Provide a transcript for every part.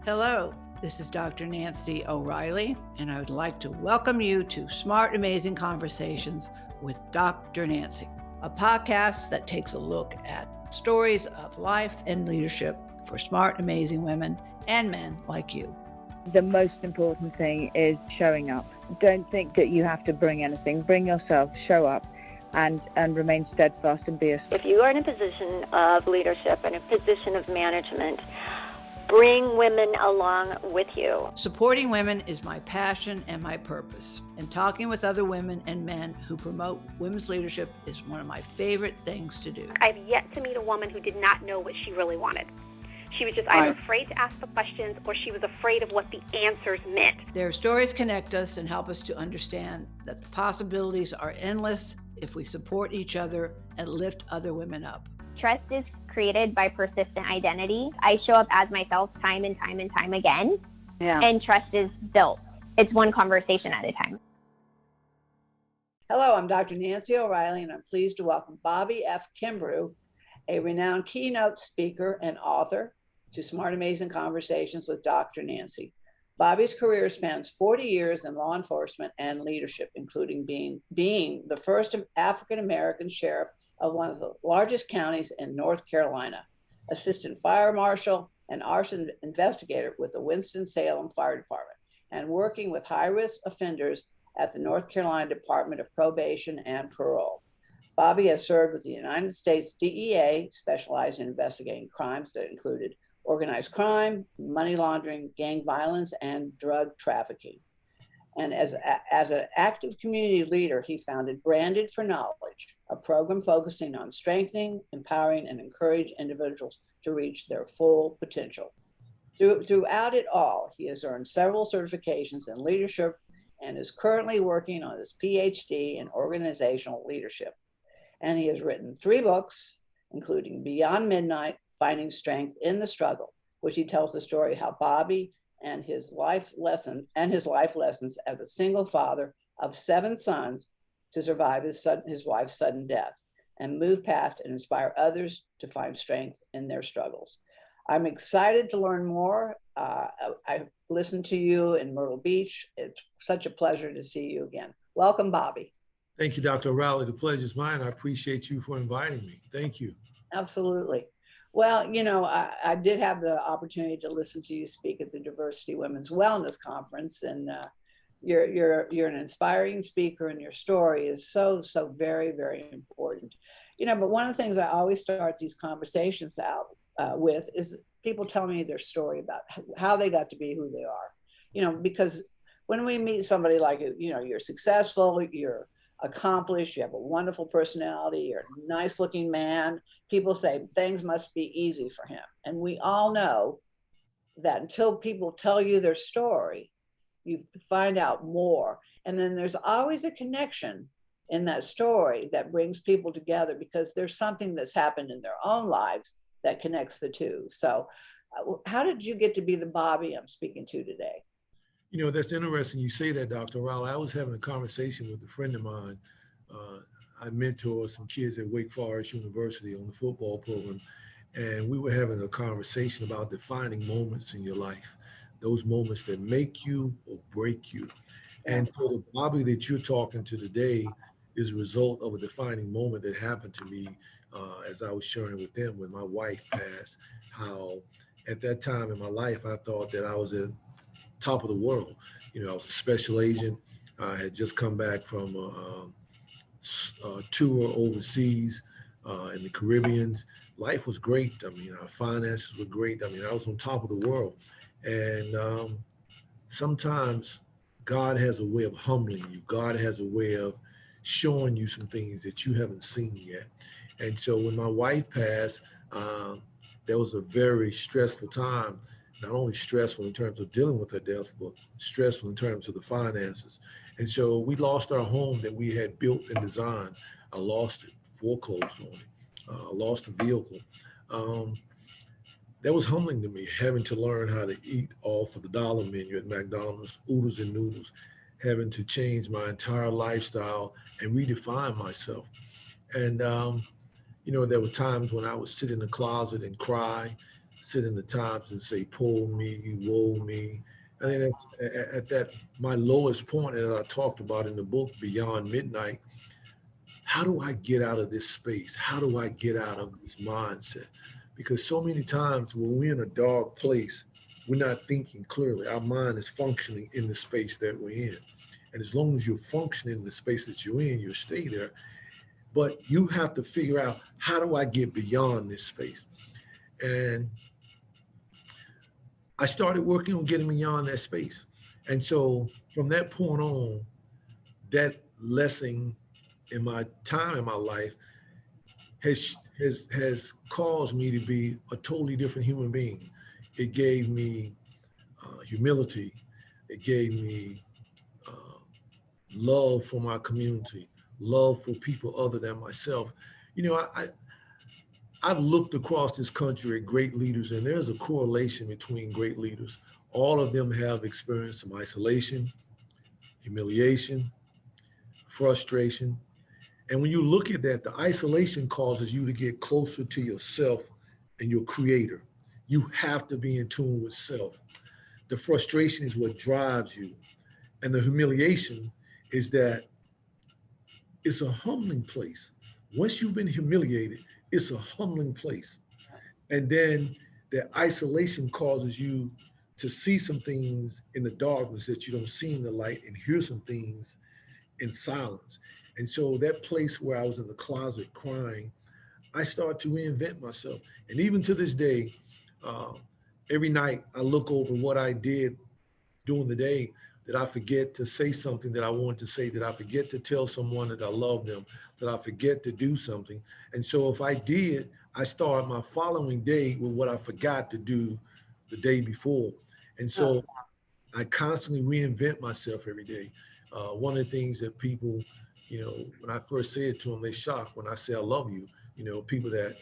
Hello, this is Dr. Nancy O'Reilly, and I would like to welcome you to Smart Amazing Conversations with Dr. Nancy, a podcast that takes a look at stories of life and leadership for smart, amazing women and men like you. The most important thing is showing up. Don't think that you have to bring anything. Bring yourself, show up, and remain steadfast and be a... If you are in a position of leadership and a position of management, bring women along with you. Supporting women is my passion and my purpose, and talking with other women and men who promote women's leadership is one of my favorite things to do. I've yet to meet a woman who did not know what she really wanted. She was just either afraid to ask the questions or she was afraid of what the answers meant. Their stories connect us and help us to understand that the possibilities are endless if we support each other and lift other women up. Trust is created by persistent identity. I show up as myself time and time and time again, and trust is built. It's one conversation at a time. Hello, I'm Dr. Nancy O'Reilly, and I'm pleased to welcome Bobby F. Kimbrough, a renowned keynote speaker and author, to Smart Amazing Conversations with Dr. Nancy. Bobby's career spans 40 years in law enforcement and leadership, including being the first African-American sheriff of one of the largest counties in North Carolina, assistant fire marshal and arson investigator with the Winston-Salem Fire Department, and working with high-risk offenders at the North Carolina Department of Probation and Parole. Bobby has served with the United States DEA, specializing in investigating crimes that included organized crime, money laundering, gang violence, and drug trafficking. And as an active community leader, he founded Branded for Knowledge, a program focusing on strengthening, empowering, and encouraging individuals to reach their full potential. Throughout it all, he has earned several certifications in leadership and is currently working on his PhD in organizational leadership. And he has written 3 books, including Beyond Midnight, Finding Strength in the Struggle, which he tells the story how Bobby and his life lessons as a single father of 7 sons to survive his wife's sudden death and move past and inspire others to find strength in their struggles. I'm excited to learn more. I listened to you in Myrtle Beach. It's such a pleasure to see you again. Welcome, Bobby. Thank you, Dr. O'Reilly. The pleasure is mine. I appreciate you for inviting me. Thank you. Absolutely. Well, you know, I did have the opportunity to listen to you speak at the Diversity Women's Wellness Conference, and you're an inspiring speaker, and your story is so very, very important. You know, but one of the things I always start these conversations out with is people tell me their story about how they got to be who they are. You know, because when we meet somebody like, you know, you're successful, you're accomplished, you have a wonderful personality, you're a nice looking man, people say things must be easy for him. And we all know that until people tell you their story, you find out more. And then there's always a connection in that story that brings people together because there's something that's happened in their own lives that connects the two. So how did you get to be the Bobby I'm speaking to today? You know, that's interesting you say that, Dr. O'Reilly. I was having a conversation with a friend of mine. I mentor some kids at Wake Forest University on the football program, and we were having a conversation about defining moments in your life, those moments that make you or break you. And so the Bobby that you're talking to today is a result of a defining moment that happened to me as I was sharing with them when my wife passed, how at that time in my life, I thought that I was at top of the world. You know, I was a special agent. I had just come back from a tour overseas in the Caribbean. Life was great. I mean, our finances were great. I mean, I was on top of the world. And sometimes God has a way of humbling you. God has a way of showing you some things that you haven't seen yet. And so when my wife passed, that was a very stressful time. Not only stressful in terms of dealing with her death, but stressful in terms of the finances. And so we lost our home that we had built and designed. I lost it, foreclosed on it, lost the vehicle. That was humbling to me, having to learn how to eat off of the dollar menu at McDonald's, oodles and noodles, having to change my entire lifestyle and redefine myself. And, you know, there were times when I would sit in the closet and cry sit in the Times and say, "Poor me, woe me." I mean, at that my lowest point that I talked about in the book, Beyond Midnight. How do I get out of this space? How do I get out of this mindset? Because so many times when we're in a dark place, we're not thinking clearly. Our mind is functioning in the space that we're in. And as long as you're functioning in the space that you're in, you'll stay there. But you have to figure out, how do I get beyond this space? And I started working on getting beyond that space. And so from that point on, that lesson in my time in my life has caused me to be a totally different human being. It gave me humility. It gave me love for my community, love for people other than myself. You know, I've looked across this country at great leaders, and there's a correlation between great leaders. All of them have experienced some isolation, humiliation, frustration. And when you look at that, the isolation causes you to get closer to yourself and your creator. You have to be in tune with self. The frustration is what drives you. And the humiliation is that it's a humbling place. Once you've been humiliated, it's a humbling place. And then the isolation causes you to see some things in the darkness that you don't see in the light, and hear some things in silence. And so that place where I was in the closet crying, I started to reinvent myself. And even to this day, uh, every night I look over what I did during the day, that I forget to say something that I want to say, that I forget to tell someone that I love them, that I forget to do something. And so if I did, I start my following day with what I forgot to do the day before. And so I constantly reinvent myself every day. One of the things that people, you know, when I first say it to them, they shock when I say I love you. You know, people that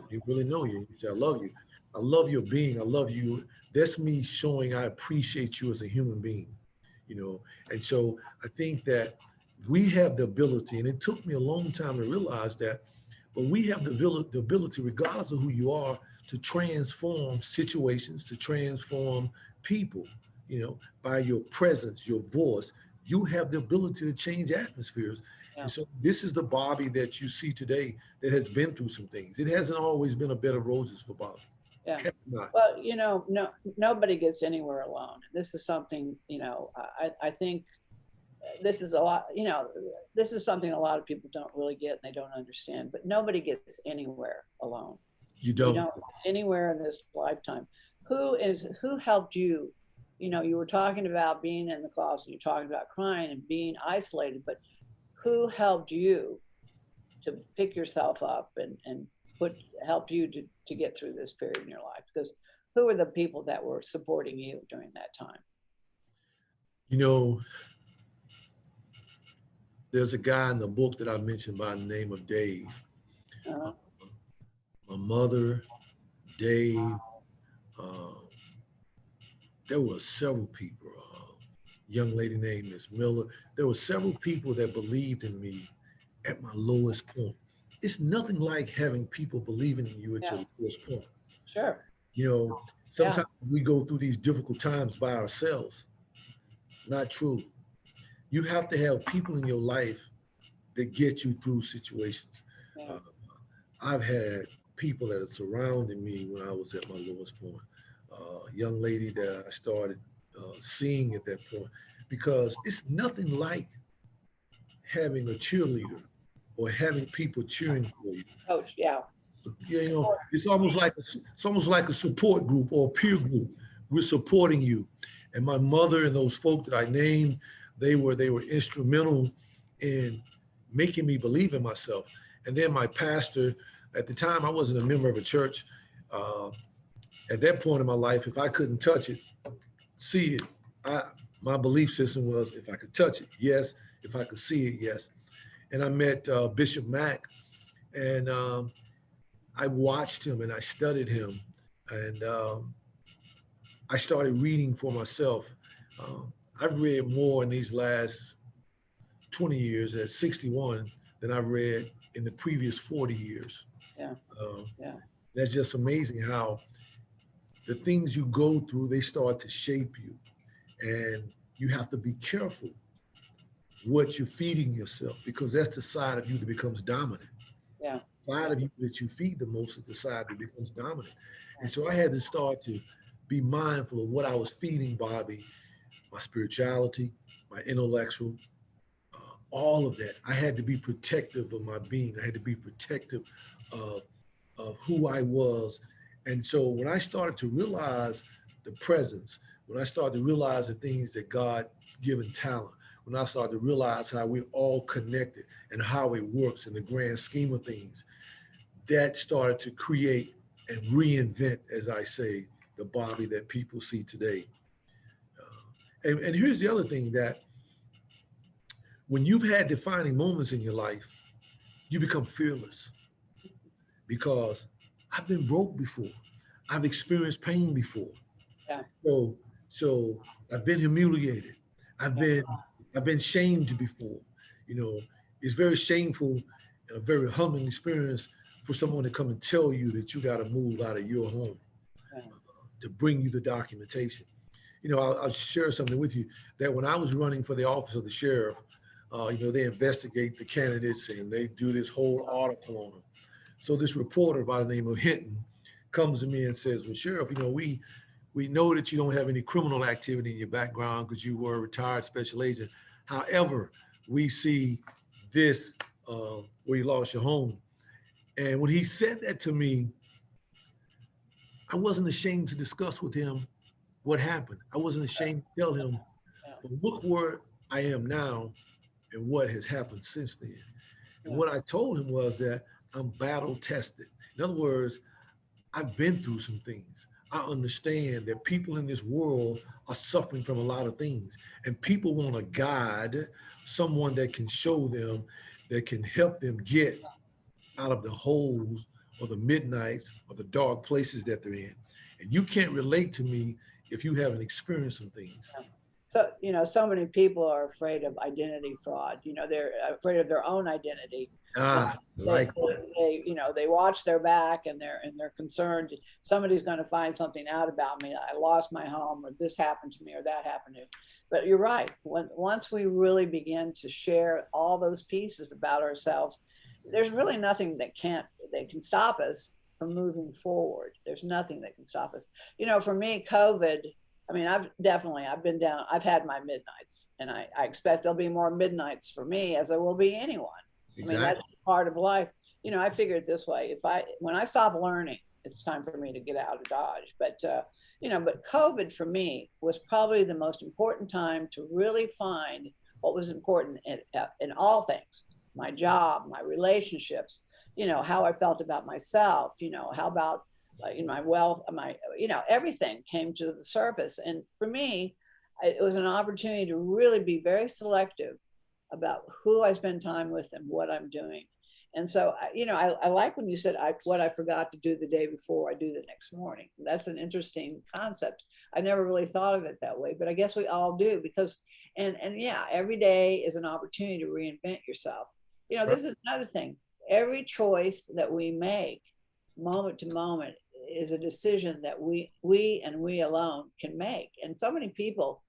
you really know you. You say, I love you. I love your being. I love you. That's me showing I appreciate you as a human being, you know. And so I think that we have the ability, and it took me a long time to realize that, but we have the ability, regardless of who you are, to transform situations, to transform people, you know, by your presence, your voice. You have the ability to change atmospheres. Yeah. And so this is the Bobby that you see today that has been through some things. It hasn't always been a bed of roses for Bobby. Yeah. Well, you know, nobody gets anywhere alone. This is something, you know, I think this is a lot, you know, this is something a lot of people don't really get and they don't understand, but nobody gets anywhere alone. You don't get anywhere in this lifetime. Who helped you? You know, you were talking about being in the closet, you're talking about crying and being isolated, but who helped you to pick yourself up and help you to get through this period in your life? Because who are the people that were supporting you during that time? You know, there's a guy in the book that I mentioned by the name of Dave. Uh-huh. My mother, Dave, there were several people, young lady named Miss Miller. There were several people that believed in me at my lowest point. It's nothing like having people believing in you at your lowest point. Sure. You know, sometimes we go through these difficult times by ourselves. Not true. You have to have people in your life that get you through situations. Yeah. I've had people that are surrounding me when I was at my lowest point. A young lady that I started seeing at that point, because it's nothing like having a cheerleader or having people cheering for you. Coach, yeah. You know, it's almost like a support group or a peer group. We're supporting you. And my mother and those folk that I named, they were instrumental in making me believe in myself. And then my pastor, at the time I wasn't a member of a church. At that point in my life, if I couldn't touch it, see it, my belief system was, if I could touch it, yes. If I could see it, yes. And I met Bishop Mack, and I watched him and I studied him, and I started reading for myself. I've read more in these last 20 years at 61 than I've read in the previous 40 years. Yeah. Yeah. That's just amazing how the things you go through, they start to shape you. And you have to be careful what you're feeding yourself, because that's the side of you that becomes dominant. Yeah. The side of you that you feed the most is the side that becomes dominant. And so I had to start to be mindful of what I was feeding Bobby, my spirituality, my intellectual, all of that. I had to be protective of my being. I had to be protective of, of who I was. And so when I started to realize the presence, when I started to realize the things that God given talent, when I started to realize how we're all connected and how it works in the grand scheme of things, that started to create and reinvent, as I say, the Bobby that people see today. And here's the other thing, that when you've had defining moments in your life, you become fearless, because I've been broke before. I've experienced pain before. Yeah. So I've been humiliated. I've Yeah. been I've been shamed before. You know, it's very shameful and a very humbling experience for someone to come and tell you that you got to move out of your home to bring you the documentation. You know, I'll share something with you, that when I was running for the office of the sheriff, you know, they investigate the candidates and they do this whole article on them. So this reporter by the name of Hinton comes to me and says, well, Sheriff, you know, we know that you don't have any criminal activity in your background because you were a retired special agent. However, we see this where you lost your home. And when he said that to me, I wasn't ashamed to discuss with him what happened. I wasn't ashamed to tell him, but look where I am now and what has happened since then. And what I told him was that I'm battle tested. In other words, I've been through some things. I understand that people in this world are suffering from a lot of things, and people want a guide, someone that can show them, that can help them get out of the holes or the midnights or the dark places that they're in. And you can't relate to me if you haven't experienced some things. So, you know, so many people are afraid of identity fraud. You know, they're afraid of their own identity. They, you know, they watch their back and they're concerned somebody's going to find something out about me. I lost my home, or this happened to me, or that happened to me. But you're right. Once we really begin to share all those pieces about ourselves, there's really nothing that can stop us from moving forward. There's nothing that can stop us. You know, for me, COVID, I mean, I've been down, I've had my midnights, and I expect there'll be more midnights for me as there will be anyone. Exactly. I mean, that's part of life. You know, I figure it this way: when I stop learning, it's time for me to get out of Dodge. But you know, but COVID for me was probably the most important time to really find what was important in all things: my job, my relationships, you know, how I felt about myself, you know, how about my wealth, you know, everything came to the surface. And for me, it was an opportunity to really be very selective about who I spend time with and what I'm doing. And so, you know, I like when you said what I forgot to do the day before, I do the next morning. That's an interesting concept. I never really thought of it that way, but I guess we all do, because, and yeah, every day is an opportunity to reinvent yourself. You know, this is another thing. Every choice that we make moment to moment is a decision that we alone can make. And so many people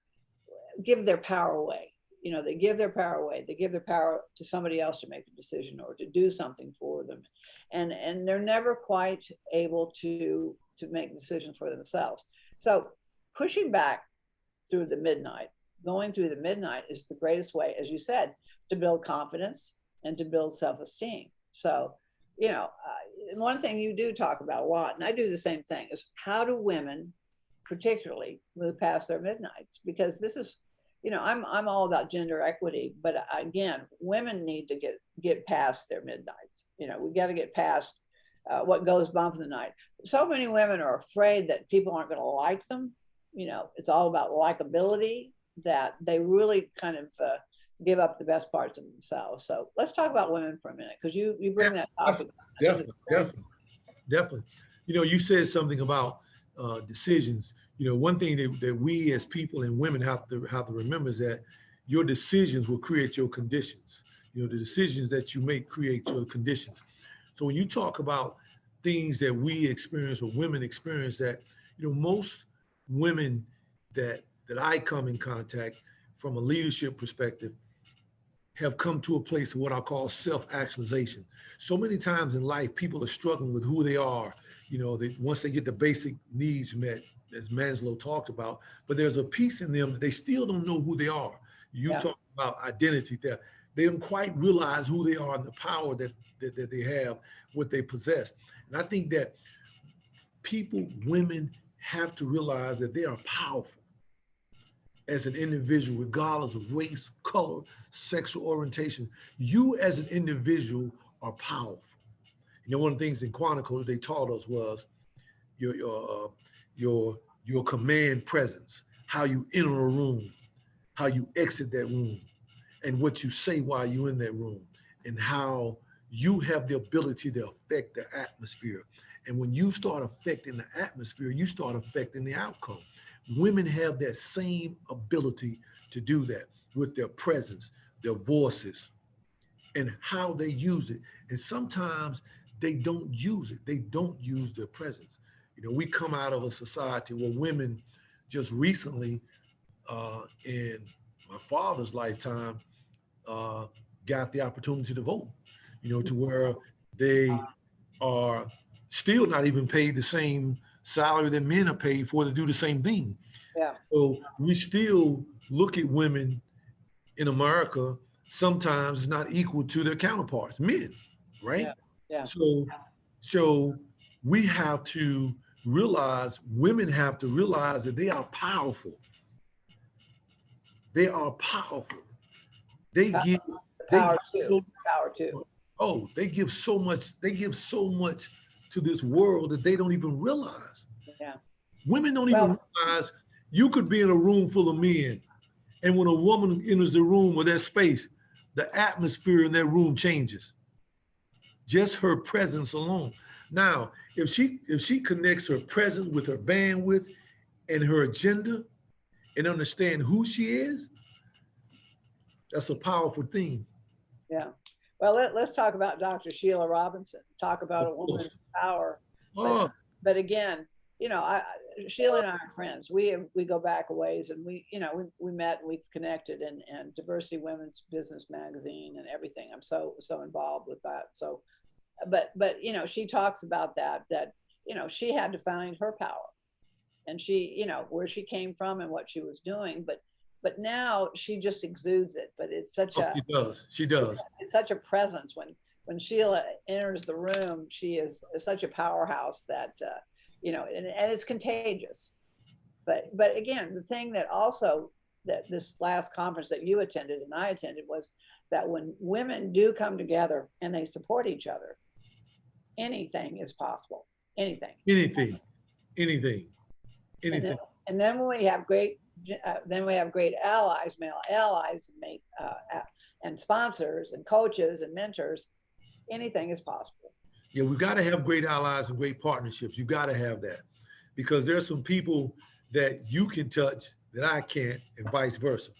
give their power away. You know, they give their power away. They give their power to somebody else to make a decision or to do something for them. And they're never quite able to make decisions for themselves. So pushing back through the midnight, going through the midnight is the greatest way, as you said, to build confidence and to build self-esteem. So, you know, one thing you do talk about a lot, and I do the same thing, is how do women particularly move past their midnights? Because this is, you know, I'm all about gender equity, but again, women need to get past their midnights. You know, we got to get past what goes bump in the night. So many women are afraid that people aren't going to like them. You know, it's all about likability, that they really kind of give up the best parts of themselves. So let's talk about women for a minute, because you bring that topic. Definitely. You know, you said something about decisions. You know, one thing that we as people and women have to remember is that your decisions will create your conditions. You know, the decisions that you make create your conditions. So when you talk about things that we experience or women experience that, most women that I come in contact from a leadership perspective have come to a place of what I call self-actualization. So many times in life, people are struggling with who they are. Once they get the basic needs met, as Maslow talked about, but there's a piece in them that they still don't know who they are. You talk about identity there. They don't quite realize who they are and the power that they have, what they possess. And I think that women have to realize that they are powerful as an individual, regardless of race, color, sexual orientation. You as an individual are powerful. One of the things in Quantico that they taught us was your command presence, how you enter a room, how you exit that room, and what you say while you're in that room, and how you have the ability to affect the atmosphere. And when you start affecting the atmosphere, you start affecting the outcome. Women have that same ability to do that with their presence, their voices, and how they use it. And sometimes they don't use it. They don't use their presence. We come out of a society where women just recently, in my father's lifetime, got the opportunity to vote, to where they are still not even paid the same salary that men are paid for to do the same thing. Yeah. So we still look at women in America sometimes not equal to their counterparts, men, right? Yeah. So we have to realize, women have to realize that they are powerful. They are powerful. They give power too. Oh, they give so much to this world that they don't even realize. Yeah. Women don't even realize you could be in a room full of men, and when a woman enters the room or that space, the atmosphere in that room changes. Just her presence alone. Now, if she connects her presence with her bandwidth and her agenda and understand who she is, that's a powerful thing. Yeah. Well, let's talk about Dr. Sheila Robinson. Talk about a woman in power. But again, Sheila and I are friends. We go back a ways, and we met, and we've connected, and Diversity Women's Business Magazine and everything. I'm so involved with that. So, but she talks about that she had to find her power, and she where she came from and what she was doing, but now she just exudes it. But it's such she does. It's such a presence when Sheila enters the room. She is such a powerhouse that and it's contagious. But again, the thing that also that this last conference that you attended and I attended was that when women do come together and they support each other, anything is possible. Anything. And then when we have great allies, male allies, and sponsors and coaches and mentors, anything is possible. Yeah, we've got to have great allies and great partnerships. You've got to have that, because there's some people that you can touch that I can't, and vice versa.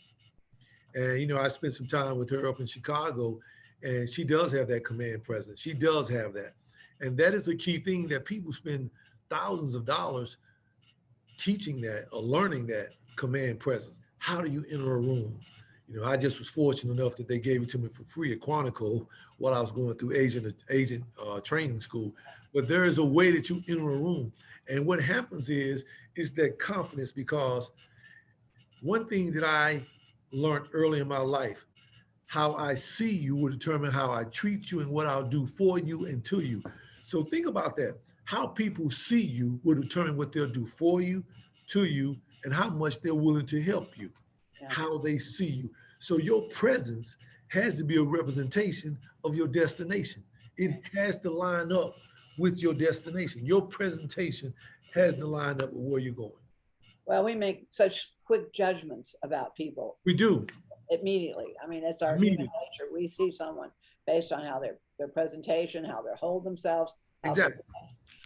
And I spent some time with her up in Chicago, and she does have that command presence. She does have that. And that is a key thing that people spend thousands of dollars teaching that or learning that command presence. How do you enter a room? I just was fortunate enough that they gave it to me for free at Quantico while I was going through agent training school. But there is a way that you enter a room. And what happens is that confidence, because one thing that I learned early in my life, how I see you will determine how I treat you and what I'll do for you and to you. So think about that. How people see you will determine what they'll do for you, to you, and how much they're willing to help you, how they see you. So your presence has to be a representation of your destination. It has to line up with your destination. Your presentation has to line up with where you're going. Well, we make such quick judgments about people. We do. Immediately. I mean, it's our human nature. We see someone based on how their presentation, how they hold themselves. Exactly.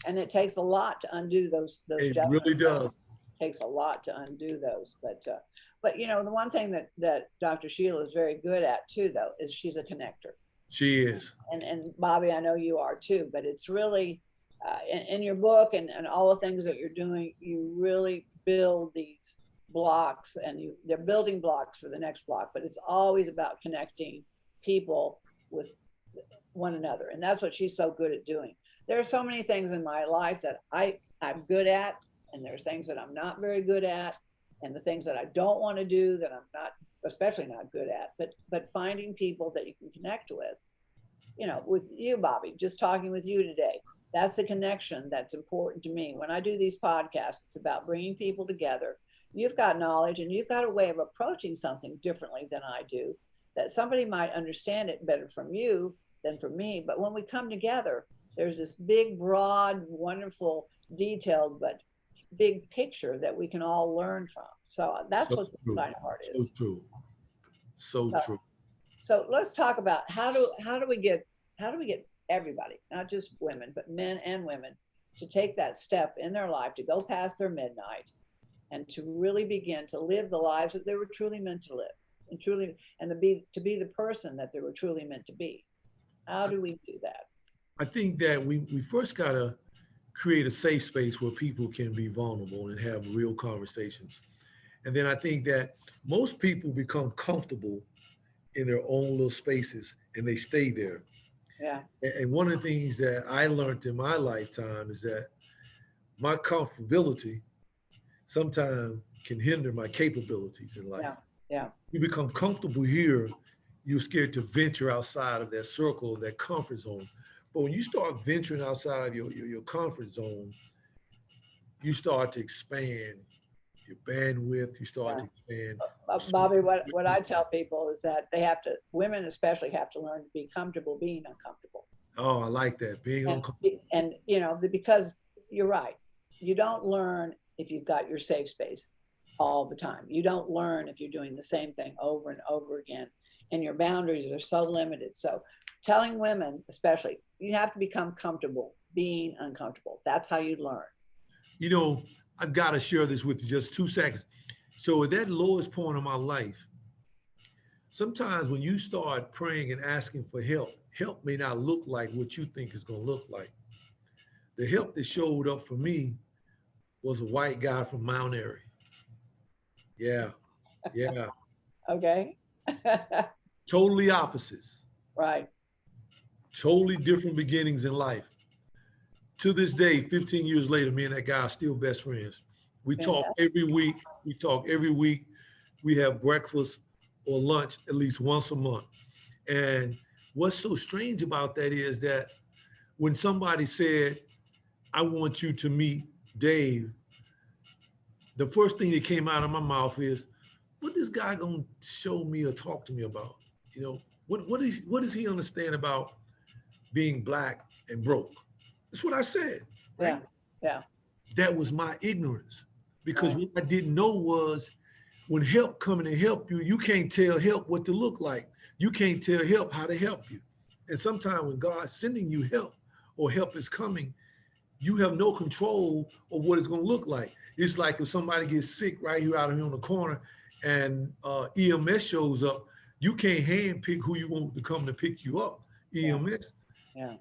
And it takes a lot to undo those it judgments. Really does. It takes a lot to undo those. But the one thing that Dr. Sheila is very good at too, though, is she's a connector. She is. And Bobby, I know you are too, but it's really in your book and all the things that you're doing, you really build these blocks, and they're building blocks for the next block, but it's always about connecting people with one another. And that's what she's so good at doing. There are so many things in my life that I'm good at, and there's things that I'm not very good at, and the things that I don't want to do that I'm not, especially not good at, but finding people that you can connect with, with you, Bobby, just talking with you today. That's the connection that's important to me. When I do these podcasts, it's about bringing people together. You've got knowledge and you've got a way of approaching something differently than I do, that somebody might understand it better from you than from me. But when we come together, there's this big, broad, wonderful, detailed, but big picture that we can all learn from. So that's what the exciting part is. So true. So true. So let's talk about how do we get everybody, not just women, but men and women, to take that step in their life, to go past their midnight and to really begin to live the lives that they were truly meant to live, and to be the person that they were truly meant to be. How do we do that? I think that we first got to create a safe space where people can be vulnerable and have real conversations. And then I think that most people become comfortable in their own little spaces and they stay there. Yeah. And one of the things that I learned in my lifetime is that my comfortability sometimes can hinder my capabilities in life. Yeah. Yeah. You become comfortable here, you're scared to venture outside of that circle, that comfort zone. But when you start venturing outside of your comfort zone, you start to expand your bandwidth, you start to expand. Bobby, what I tell people is that women especially have to learn to be comfortable being uncomfortable. Oh, I like that, being uncomfortable. And, because you're right. You don't learn if you've got your safe space all the time. You don't learn if you're doing the same thing over and over again, and your boundaries are so limited. So telling women, especially, you have to become comfortable being uncomfortable. That's how you learn. I've got to share this with you just 2 seconds. So at that lowest point of my life, sometimes when you start praying and asking for help may not look like what you think it's going to look like. The help that showed up for me was a white guy from Mount Airy. Yeah. Okay. Totally opposites. Right. Totally different beginnings in life. To this day, 15 years later, me and that guy are still best friends. We talk every week. We have breakfast or lunch at least once a month. And what's so strange about that is that when somebody said, I want you to meet Dave, the first thing that came out of my mouth is, what this guy gonna show me or talk to me about? What does he understand about being Black and broke? That's what I said. Right? Yeah. That was my ignorance, because what I didn't know was when help coming to help you, you can't tell help what to look like. You can't tell help how to help you. And sometimes when God's sending you help or help is coming, you have no control of what it's going to look like. It's like if somebody gets sick right here out of here on the corner and EMS shows up, you can't handpick who you want to come to pick you up. EMS,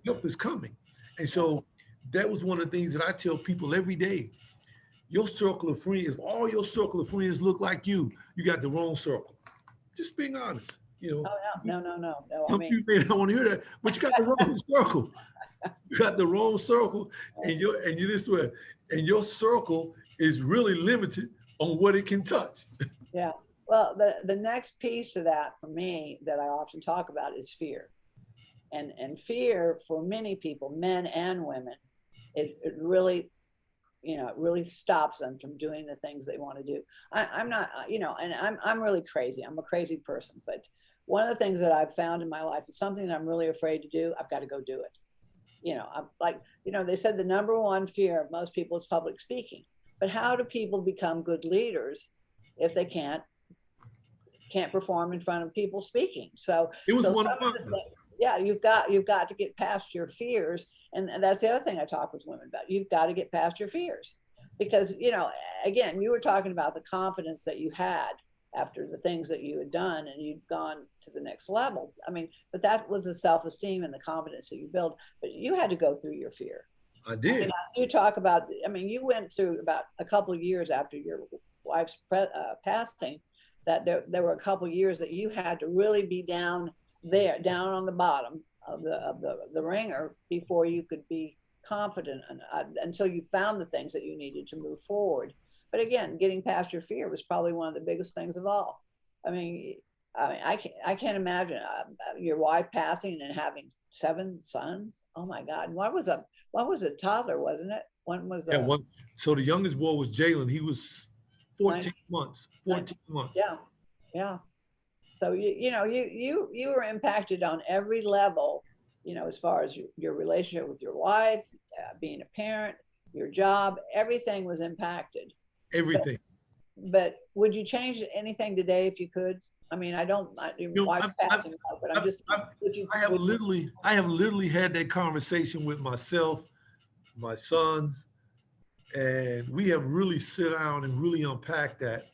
help is coming. And so that was one of the things that I tell people every day. Your circle of friends, if all your circle of friends look like you got the wrong circle. Just being honest, Oh, no. Some people may not want to hear that, but you got the wrong circle. You got the wrong circle, and your circle is really limited on what it can touch. Yeah. Well, the next piece to that for me that I often talk about is fear. And fear for many people, men and women, it really, it really stops them from doing the things they want to do. I'm not, and I'm really crazy. I'm a crazy person, but one of the things that I've found in my life is something that I'm really afraid to do. I've got to go do it. I'm like, they said the number one fear of most people is public speaking. But how do people become good leaders if they can't perform in front of people speaking? So it was one of them. Yeah, you've got to get past your fears. And that's the other thing I talk with women about. You've got to get past your fears, because, again, you were talking about the confidence that you had after the things that you had done and you'd gone to the next level. I mean, but that was the self-esteem and the confidence that you build, but you had to go through your fear. I did. You talk about, you went through about a couple of years after your wife's passing, that there were a couple of years that you had to really be down on the bottom of the ringer before you could be confident until you found the things that you needed to move forward. But again, getting past your fear was probably one of the biggest things of all. I can't imagine your wife passing and having 7 sons. Oh my God! One was a toddler, wasn't it? One was one. So the youngest boy was Jalen. He was 14 months. 14 months. Yeah. So you were impacted on every level. As far as your relationship with your wife, being a parent, your job, everything was impacted. Everything. But would you change anything today if you could? I don't. Your wife passing, but I'm just. I have literally had that conversation with myself, my sons, and we have really sit down and really unpacked that.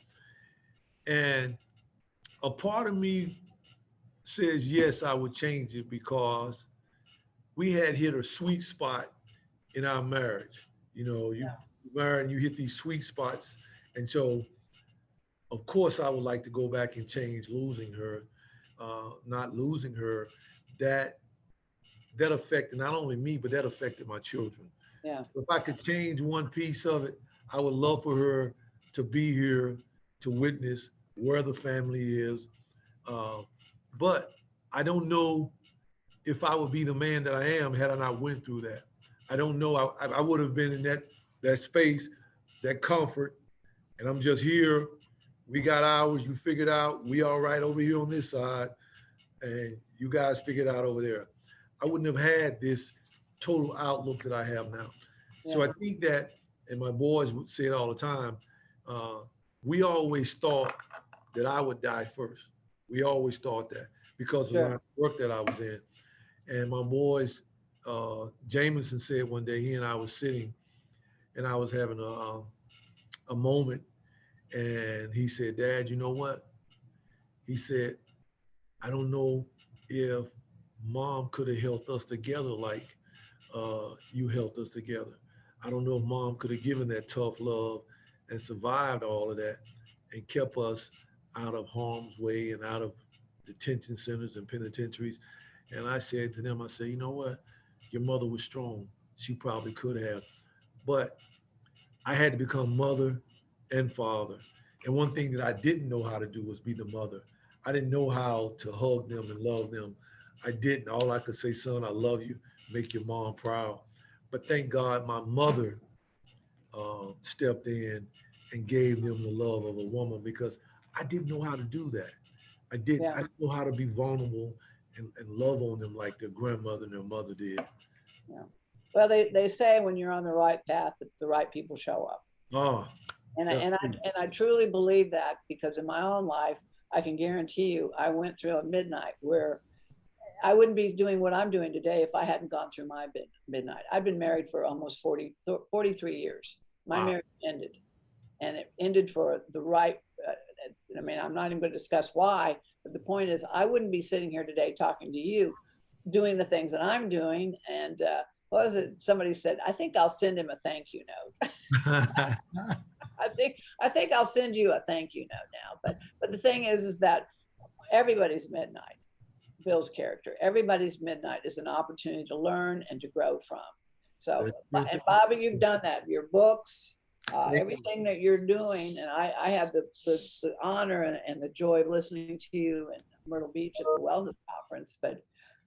And a part of me says yes, I would change it because we had hit a sweet spot in our marriage. You marry and you hit these sweet spots, and so. Of course, I would like to go back and change losing her, not losing her. That affected not only me, but that affected my children. Yeah. So if I could change one piece of it, I would love for her to be here to witness where the family is. But I don't know if I would be the man that I am had I not went through that. I don't know. I would have been in that space, that comfort, and I'm just here. We got ours, you figured out, we all right over here on this side, and you guys figured out over there. I wouldn't have had this total outlook that I have now. Yeah. So I think that, and my boys would say it all the time, we always thought that I would die first. We always thought that because of the line of work that I was in. And my boys, Jameson said one day, he and I was sitting, and I was having a moment. And he said, Dad, you know what? He said, I don't know if Mom could have held us together like you held us together. I don't know if Mom could have given that tough love and survived all of that and kept us out of harm's way and out of detention centers and penitentiaries. And I said to them, I said, you know what? Your mother was strong. She probably could have. But I had to become mother and father. And one thing that I didn't know how to do was be the mother. I didn't know how to hug them and love them. I didn't. All I could say, son, I love you, make your mom proud. But thank God my mother stepped in and gave them the love of a woman because I didn't know how to do that. I didn't. Yeah. I didn't know how to be vulnerable and love on them like their grandmother and their mother did. Yeah. Well, they say when you're on the right path, that the right people show up. Oh. And I truly believe that because in my own life, I can guarantee you, I went through a midnight where I wouldn't be doing what I'm doing today if I hadn't gone through my midnight. I've been married for almost 43 years. My marriage ended, and it ended for the right. I'm not even going to discuss why, but the point is, I wouldn't be sitting here today talking to you, doing the things that I'm doing. And what was it? Somebody said, I think I'll send him a thank you note. I think I'll send you a thank you note now. But the thing is that everybody's midnight builds character. Everybody's midnight is an opportunity to learn and to grow from. So, and Bobby, you've done that. Your books, everything that you're doing, and I have the honor and the joy of listening to you in Myrtle Beach at the Wellness Conference. But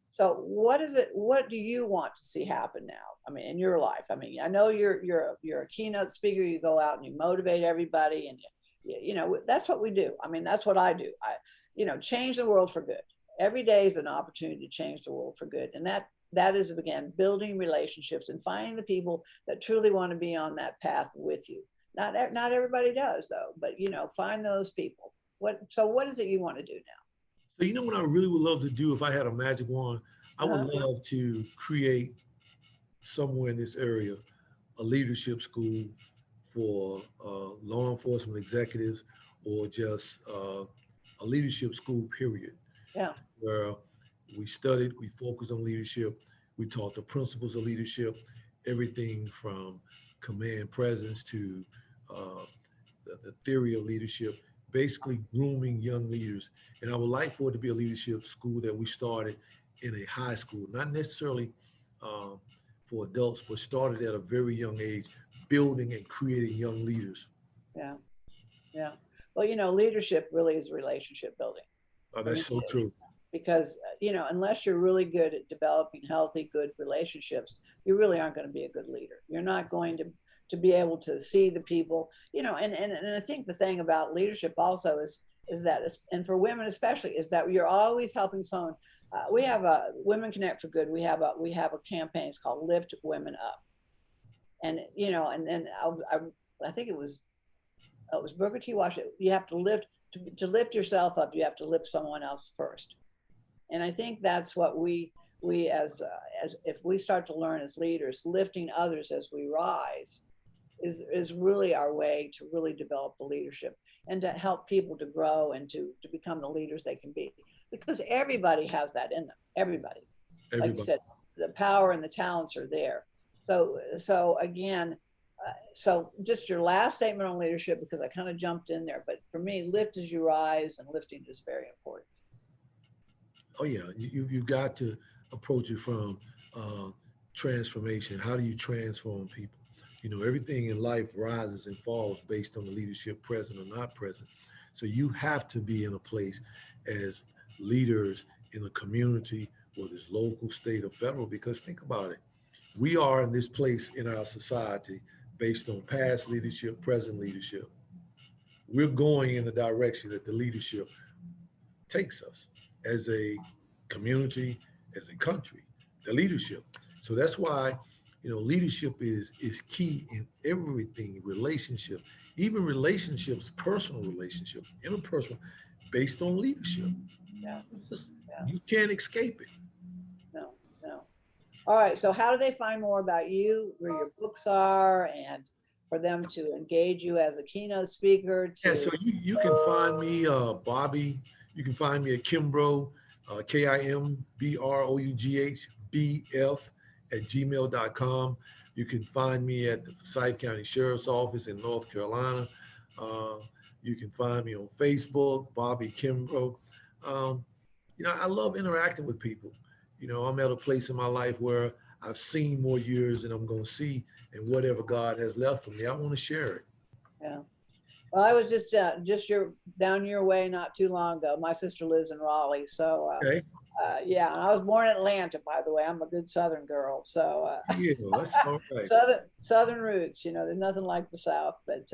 so, what do you want to see happen now? In your life. I know you're a keynote speaker. You go out and you motivate everybody, and that's what we do. That's what I do. Change the world for good. Every day is an opportunity to change the world for good, and that is, again, building relationships and finding the people that truly want to be on that path with you. Not everybody does, though, but find those people. What is it you want to do now? So what I really would love to do if I had a magic wand, I would love to create somewhere in this area a leadership school for law enforcement executives, or just a leadership school, period. Yeah. Where we studied, we focused on leadership, we taught the principles of leadership, everything from command presence to uh, the theory of leadership, basically grooming young leaders. And I would like for it to be a leadership school that we started in a high school, not necessarily um, for adults, but started at a very young age, building and creating young leaders. Yeah. Yeah. Well, leadership really is relationship building. Oh, that's so true. Because, unless you're really good at developing healthy, good relationships, you really aren't going to be a good leader. You're not going to be able to see the people, and I think the thing about leadership also is that, and for women especially, is that you're always helping someone. We have a Women Connect for Good. We have a campaign. It's called Lift Women Up, and and then I think it was Booker T. Washington. You have to lift to lift yourself up. You have to lift someone else first, and I think that's what we as if we start to learn as leaders, lifting others as we rise, is really our way to really develop the leadership and to help people to grow and to become the leaders they can be, because everybody has that in them. Everybody. Like you said, the power and the talents are there. So again, so just your last statement on leadership, because I kind of jumped in there, but for me, lift as you rise, and lifting is very important. Oh yeah, you've got to approach it from transformation. How do you transform people? Everything in life rises and falls based on the leadership present or not present. So you have to be in a place as leaders in a community, whether it's local, state, or federal, because think about it. We are in this place in our society based on past leadership, present leadership. We're going in the direction that the leadership takes us as a community, as a country, the leadership. So that's why, leadership is key in everything, relationship, even relationships, personal relationships, interpersonal, based on leadership. Yeah. You can't escape it. No. All right. So how do they find more about you, where your books are, and for them to engage you as a keynote speaker? Yeah, so you can find me, Bobby. You can find me at Kimbrough, KIMBROUGH BF @gmail.com. You can find me at the Forsyth County Sheriff's Office in North Carolina. You can find me on Facebook, Bobby Kimbrough. I love interacting with people. I'm at a place in my life where I've seen more years than I'm going to see, and whatever God has left for me, I want to share it. Yeah. Well, I was just down your way not too long ago. My sister lives in Raleigh, so okay. Yeah, I was born in Atlanta, by the way. I'm a good Southern girl, so yeah, that's all right. Southern roots. There's nothing like the South, but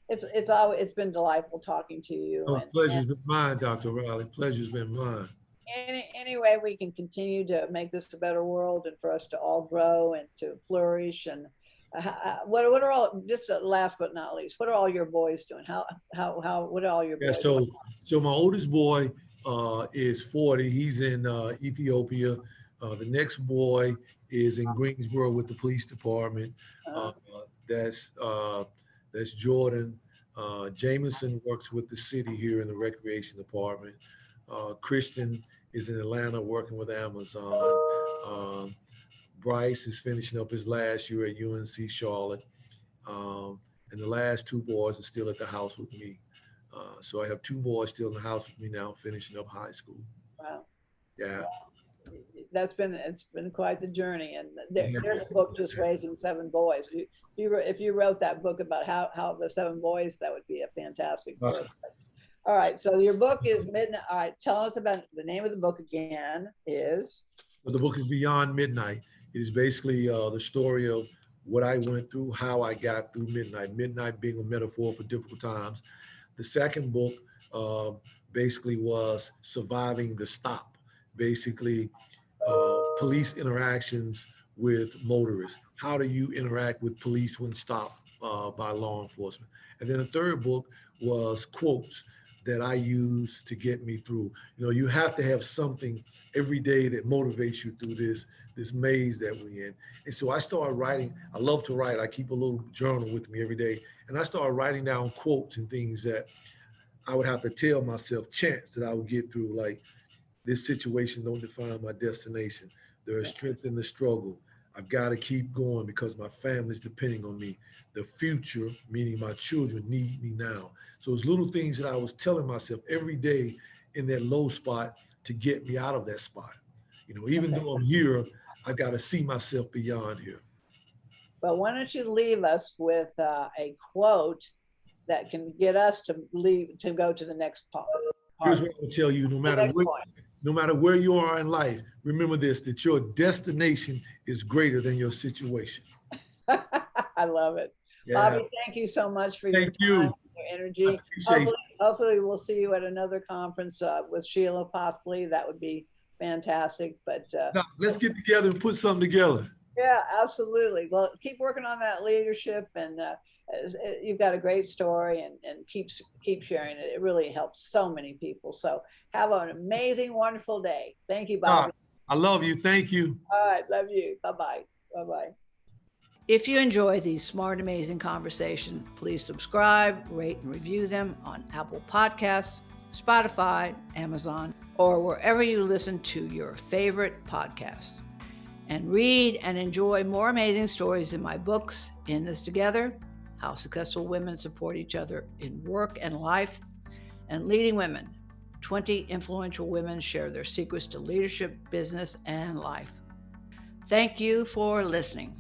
it's been delightful talking to you. Oh, pleasure's been mine, Dr. Riley. Pleasure's been mine. Anyway, we can continue to make this a better world, and for us to all grow and to flourish. And what are all, just last but not least, what are all your boys doing? What are all your boys doing? So my oldest boy is 40. He's in Ethiopia. The next boy is in Greensboro with the police department. That's Jordan. Jameson works with the city here in the recreation department. Christian is in Atlanta working with Amazon. Bryce is finishing up his last year at UNC Charlotte. And the last two boys are still at the house with me. So I have two boys still in the house with me now, finishing up high school. Wow. Yeah. Wow. It's been quite the journey. And there's a book just raising 7 boys. If you wrote that book about how the 7 boys, that would be a fantastic book. All right. So your book is Midnight. All right. Tell us about the name of the book again is. So the book is Beyond Midnight. It is basically the story of what I went through, how I got through midnight. Midnight being a metaphor for difficult times. The second book basically was Surviving the Stop. Basically, police interactions with motorists. How do you interact with police when stopped by law enforcement? And then the third book was quotes that I use to get me through. You have to have something every day that motivates you through this maze that we're in. And so I started writing. I love to write. I keep a little journal with me every day. And I started writing down quotes and things that I would have to tell myself, chance that I would get through, like, this situation don't define my destination. There is strength in the struggle. I've got to keep going because my family's depending on me. The future, meaning my children, need me now. So it's little things that I was telling myself every day in that low spot to get me out of that spot. You know, even though I'm here, I got to see myself beyond here. Well, why don't you leave us with a quote that can get us to go to the next part. Here's what I will tell you: no matter where you are in life, remember this: that your destination is greater than your situation. I love it, yeah. Bobby. Thank you so much for your time, your energy. Hopefully, we'll see you at another conference with Sheila. Possibly that would be fantastic. But let's get together and put something together. Yeah, absolutely. Well, keep working on that leadership, and you've got a great story, and keep sharing it. It really helps so many people. So have an amazing, wonderful day. Thank you, Bobby. I love you. Thank you. All right, love you. Bye-bye. Bye-bye. If you enjoy these smart, amazing conversations, please subscribe, rate, and review them on Apple Podcasts, Spotify, Amazon, or wherever you listen to your favorite podcasts. And read and enjoy more amazing stories in my books, In This Together, How Successful Women Support Each Other in Work and Life, and Leading Women, 20 Influential Women Share Their Secrets to Leadership, Business, and Life. Thank you for listening.